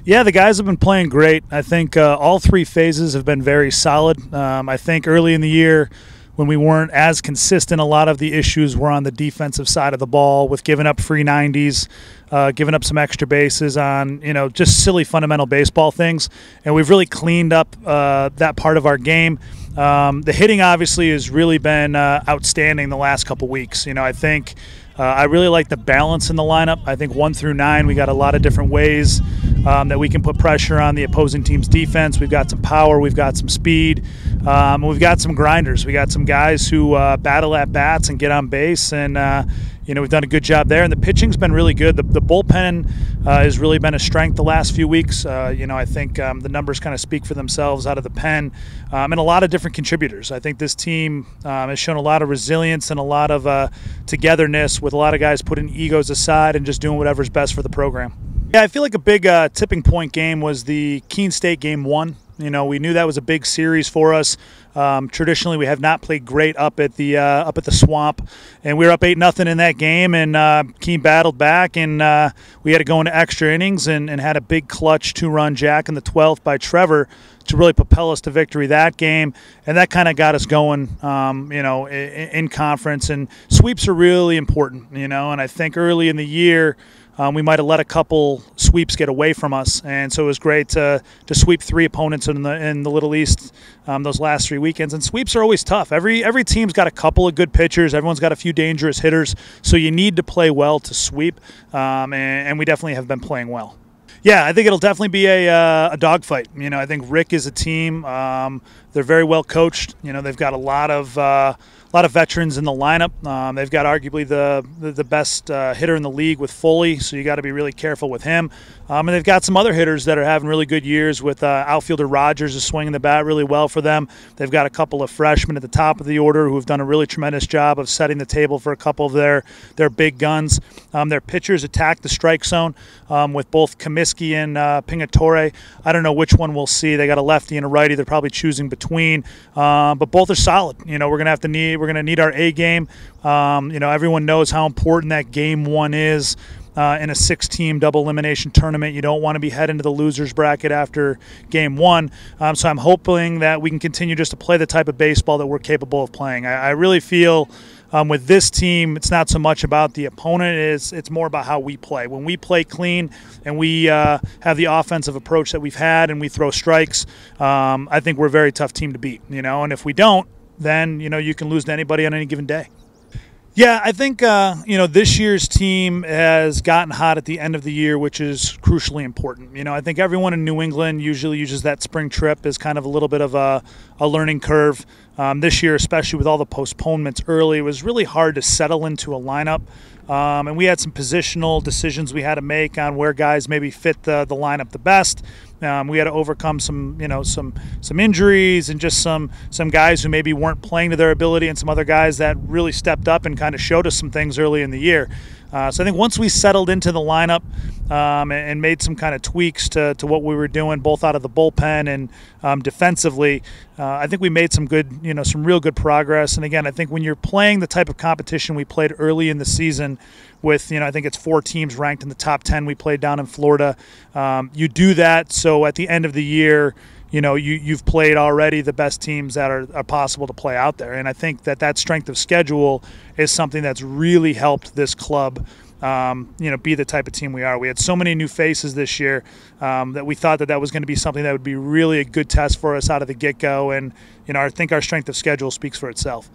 Yeah, the guys have been playing great. I think all three phases have been very solid. I think early in the year, when we weren't as consistent, a lot of the issues were on the defensive side of the ball with giving up free 90s, giving up some extra bases on, just silly fundamental baseball things. And we've really cleaned up that part of our game. The hitting obviously has really been outstanding the last couple weeks. I think I really like the balance in the lineup. I think 1 through 9, we got a lot of different ways that we can put pressure on the opposing team's defense. We've got some power, we've got some speed, we've got some grinders. We got some guys who battle at bats and get on base, and we've done a good job there. And the pitching's been really good. The bullpen has really been a strength the last few weeks. I think the numbers kind of speak for themselves out of the pen, and a lot of different contributors. I think this team has shown a lot of resilience and a lot of togetherness, with a lot of guys putting egos aside and just doing whatever's best for the program. Yeah, I feel like a big tipping point game was the Keene State Game 1. We knew that was a big series for us. Traditionally, we have not played great up at the Swamp, and we were up 8-0 in that game. And Keene battled back, and we had to go into extra innings and had a big clutch 2-run jack in the 12th by Trevor to really propel us to victory that game. And that kind of got us going, in conference. And sweeps are really important, and I think early in the year, we might have let a couple sweeps get away from us, and so it was great to sweep 3 opponents in the Little East those last 3 weekends. And sweeps are always tough. Every team's got a couple of good pitchers. Everyone's got a few dangerous hitters, so you need to play well to sweep, and we definitely have been playing well. Yeah, I think it'll definitely be a dogfight. I think Rick is a team. They're very well coached. They've got a lot of veterans in the lineup. They've got arguably the best hitter in the league with Foley, so you got to be really careful with him. And they've got some other hitters that are having really good years, with outfielder Rogers is swinging the bat really well for them. They've got a couple of freshmen at the top of the order who have done a really tremendous job of setting the table for a couple of their big guns. Their pitchers attack the strike zone with both Comiskey and Pingatore. I don't know which one we'll see. They got a lefty and a righty. They're probably choosing between, but both are solid. We're gonna need our A game. Everyone knows how important that game 1 is. In a 6-team double elimination tournament, you don't want to be heading to the losers bracket after game 1. So I'm hoping that we can continue just to play the type of baseball that we're capable of playing. I really feel with this team, it's not so much about the opponent, it's more about how we play. When we play clean and we have the offensive approach that we've had and we throw strikes, I think we're a very tough team to beat. And if we don't, then you can lose to anybody on any given day. Yeah, I think this year's team has gotten hot at the end of the year, which is crucially important. I think everyone in New England usually uses that spring trip as kind of a little bit of a learning curve. This year, especially with all the postponements early, it was really hard to settle into a lineup. And we had some positional decisions we had to make on where guys maybe fit the lineup the best. We had to overcome some injuries and just some guys who maybe weren't playing to their ability, and some other guys that really stepped up and kind of showed us some things early in the year. So I think once we settled into the lineup and made some kind of tweaks to what we were doing, both out of the bullpen and defensively, I think we made some real good progress. And again, I think when you're playing the type of competition we played early in the season, with I think it's 4 teams ranked in the top 10 we played down in Florida, you do that so at the end of the year, you've played already the best teams that are possible to play out there. And I think that strength of schedule is something that's really helped this club be the type of team we are. We had so many new faces this year that we thought that was going to be something that would be really a good test for us out of the get-go. And I think our strength of schedule speaks for itself.